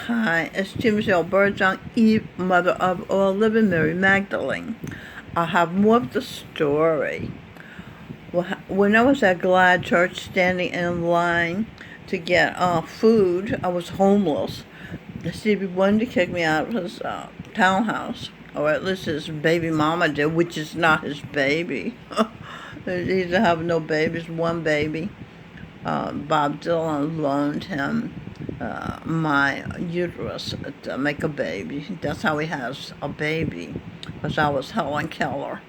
Hi, it's T. Michelle Bergeon, Eve, mother of all living Mary Magdalene. I have more of the story. When I was at Glad Church standing in line to get food, I was homeless. Stevie wanted to kick me out of his townhouse, or at least his baby mama did, which is not his baby. He didn't have no babies, one baby. Bob Dylan loaned him my uterus to make a baby. That's how he has a baby, because I was Helen Keller.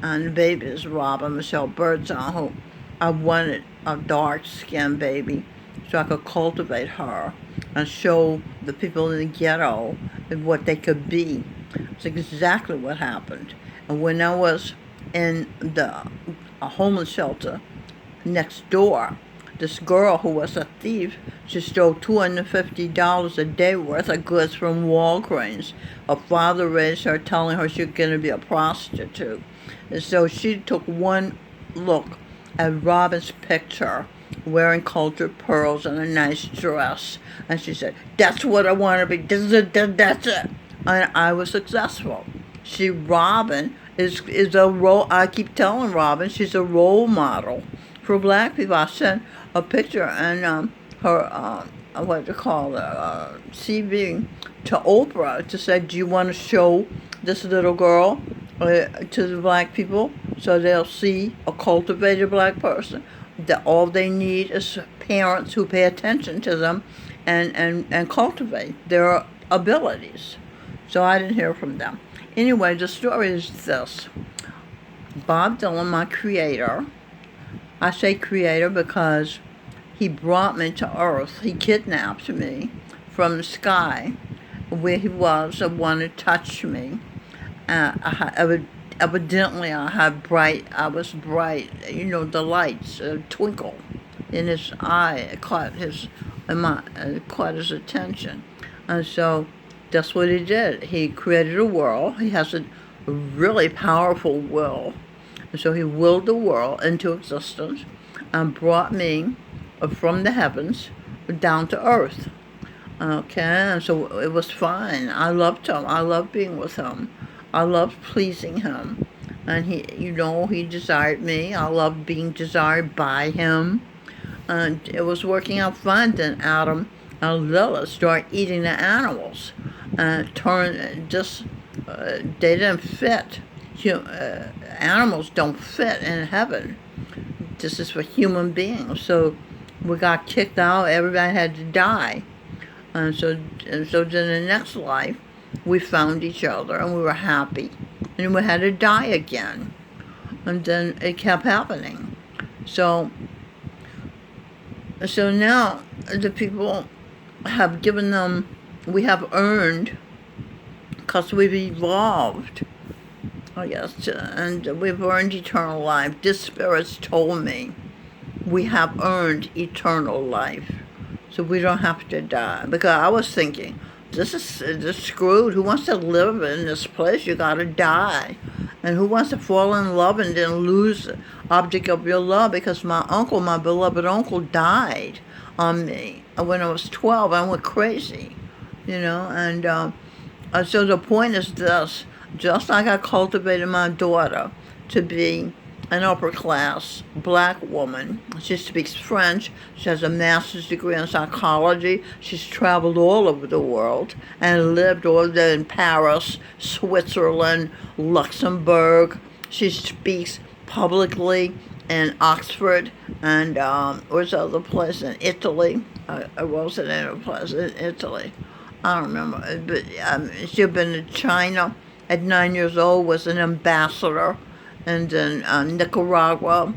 And the baby is Robin Michelle Birdsong, who I wanted a dark-skinned baby so I could cultivate her and show the people in the ghetto what they could be. It's exactly what happened. And when I was in a homeless shelter next door, this girl who was a thief, she stole $250 a day worth of goods from Walgreens. Her father raised her, telling her she was going to be a prostitute. And so she took one look at Robin's picture, wearing cultured pearls and a nice dress, and she said, "That's what I want to be. That's it." And I was successful. Robin is a role. I keep telling Robin she's a role model for black people. I sent a picture and her what you call it, CV to Oprah to say, "Do you want to show this little girl to the black people so they'll see a cultivated black person? That all they need is parents who pay attention to them and cultivate their abilities." So I didn't hear from them. Anyway, the story is this. Bob Dylan, my creator, I say creator because he brought me to earth. He kidnapped me from the sky where he was and wanted to touch me. Evidently, I was bright, the lights twinkle in his eye. It caught his attention. And so that's what he did. He created a world. He has a really powerful will. And so he willed the world into existence and brought me from the heavens down to earth. Okay, and so it was fine. I loved him. I loved being with him. I loved pleasing him. And he desired me. I loved being desired by him. And it was working out fine. Then Adam and Lilith started eating the animals. And they didn't fit. Animals don't fit in heaven. This is for human beings. So we got kicked out. Everybody had to die. And so then the next life, we found each other and we were happy. And we had to die again. And then it kept happening. So now the people have given them, we have earned, because we've evolved, I guess, and we've earned eternal life. This spirit's told me we have earned eternal life, so we don't have to die. Because I was thinking, this is screwed. Who wants to live in this place? You gotta die. And who wants to fall in love and then lose the object of your love? Because my beloved uncle, died on me when I was 12. I went crazy, and so the point is this. Just like I cultivated my daughter to be an upper class black woman. She speaks French. She has a master's degree in psychology. She's traveled all over the world and lived all day in Paris, Switzerland, Luxembourg. She speaks publicly in Oxford and where's the other place in Italy? I wasn't in a place in Italy. I don't remember. But she's been to China at 9 years old, was an ambassador, and then Nicaragua,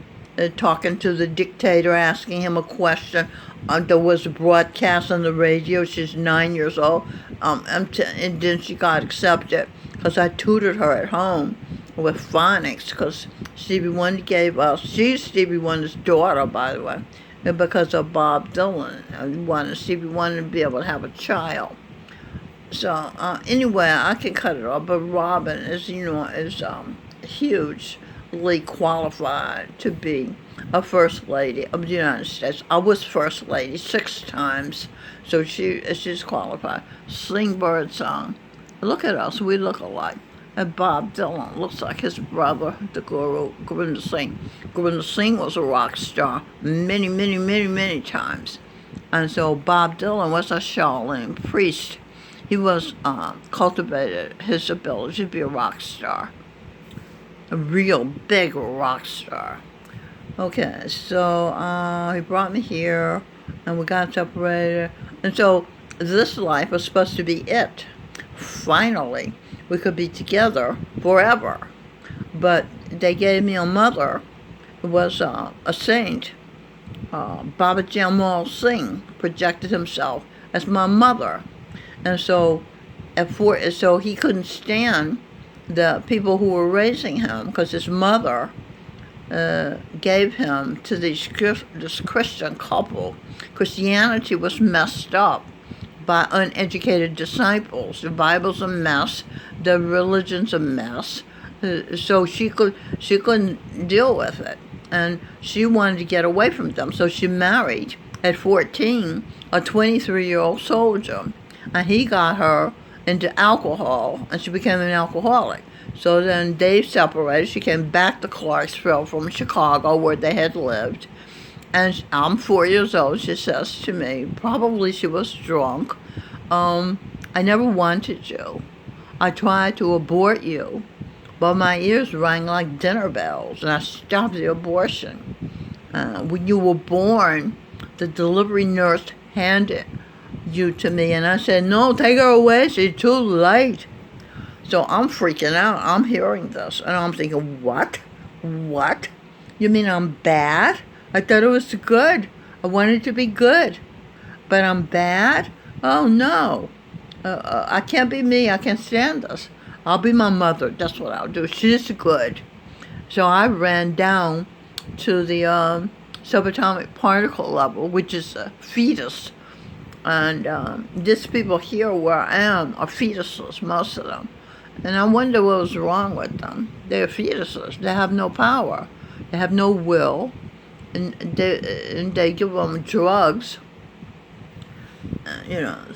talking to the dictator, asking him a question that was broadcast on the radio. She's 9 years old, and then she got accepted because I tutored her at home with phonics, because Stevie Wonder gave us, she's Stevie Wonder's daughter, by the way, and because of Bob Dylan. Stevie wanted to be able to have a child. So anyway, I can cut it off. But Robin is huge, perfectly qualified to be a First Lady of the United States. I was First Lady 6 times, so she's qualified. Sing bird song. Look at us, we look alike. And Bob Dylan looks like his brother, the guru, Gurinder Singh. Gurinder Singh was a rock star many, many, many, many times. And so Bob Dylan was a Shaolin priest. He was cultivated his ability to be a rock star, a real big rock star. Okay, so he brought me here, and we got separated. And so this life was supposed to be it. Finally, we could be together forever. But they gave me a mother who was a saint. Baba Jamal Singh projected himself as my mother. And so so he couldn't stand the people who were raising him, because his mother gave him to this Christian couple. Christianity was messed up by uneducated disciples. The Bible's a mess. The religion's a mess. So she couldn't deal with it, and she wanted to get away from them. So she married at 14 a 23-year-old soldier, and he got her into alcohol, and she became an alcoholic. So then they separated. She came back to Clarksville from Chicago, where they had lived. And I'm 4 years old, she says to me. Probably she was drunk. I never wanted you. I tried to abort you, but my ears rang like dinner bells, and I stopped the abortion. When you were born, the delivery nurse handed you to me, and I said, no, take her away, she's too late. So I'm freaking out. I'm hearing this, and I'm thinking, what? What? You mean I'm bad? I thought it was good. I wanted to be good. But I'm bad? Oh, no. I can't be me. I can't stand this. I'll be my mother. That's what I'll do. She's good. So I ran down to the subatomic particle level, which is a fetus. And these people here where I am are fetuses, most of them. And I wonder what was wrong with them. They're fetuses. They have no power. They have no will. And they give them drugs.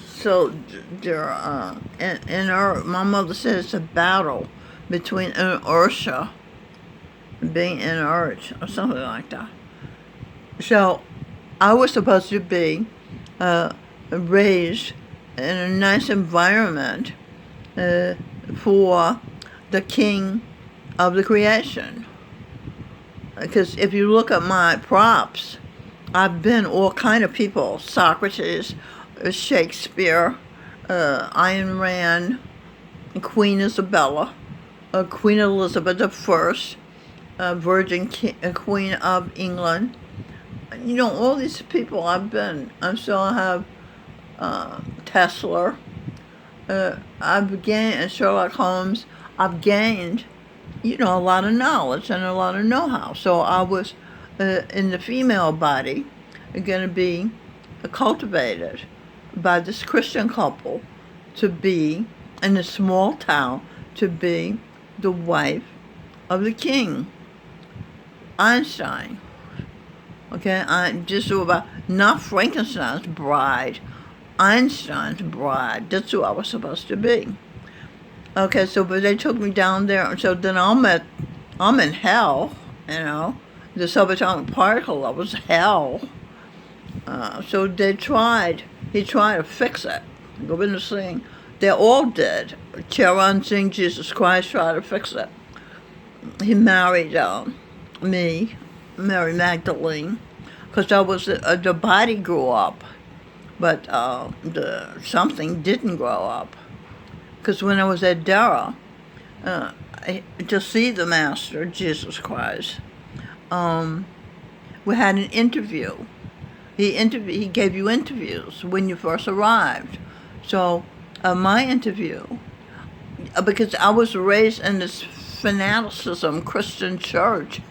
So they're my mother said it's a battle between inertia and being inert, or something like that. So I was supposed to be raised in a nice environment for the king of the creation. Because if you look at my props, I've been all kind of people: Socrates, Shakespeare, Ayn Rand, Queen Isabella, Queen Elizabeth I, Queen of England. All these people I've been. And so I have Tesla. I've gained, and Sherlock Holmes. I've gained, a lot of knowledge and a lot of know-how. So I was in the female body going to be cultivated by this Christian couple to be in a small town, to be the wife of the king, Einstein. Okay, just about not Frankenstein's bride, Einstein's bride. That's who I was supposed to be. Okay, but they took me down there, so then I'm in hell, the subatomic particle level was hell. So he tried to fix it. Govinda Singh, they all did. Charan Singh, Jesus Christ, tried to fix it. He married me, Mary Magdalene, because the body grew up, but something didn't grow up. Because when I was at Dara, to see the Master, Jesus Christ, we had an interview. He gave you interviews when you first arrived. So my interview, because I was raised in this fanaticism Christian church,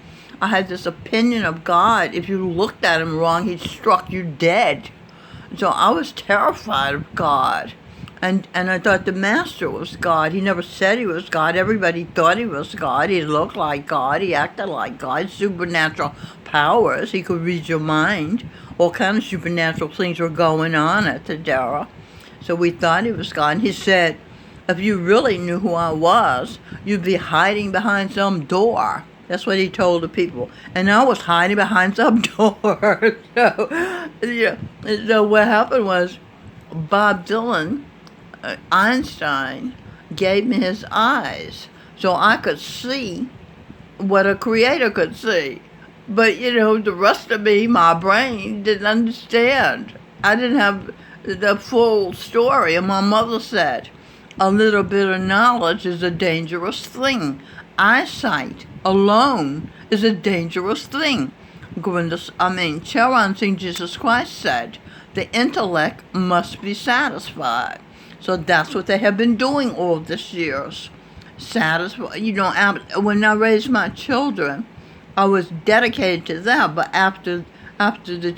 I had this opinion of God. If you looked at him wrong, he struck you dead. So I was terrified of God. And I thought the master was God. He never said he was God. Everybody thought he was God. He looked like God. He acted like God. Supernatural powers. He could read your mind. All kinds of supernatural things were going on at the Dara. So we thought he was God. And he said, if you really knew who I was, you'd be hiding behind some door. That's what he told the people. And I was hiding behind some door. So what happened was Bob Dylan, Einstein, gave me his eyes so I could see what a creator could see. But, the rest of me, my brain, didn't understand. I didn't have the full story. And my mother said, a little bit of knowledge is a dangerous thing. Eyesight alone is a dangerous thing. Charan Singh Jesus Christ said, the intellect must be satisfied. So that's what they have been doing all these years. Satisfied. When I raised my children, I was dedicated to them. But after the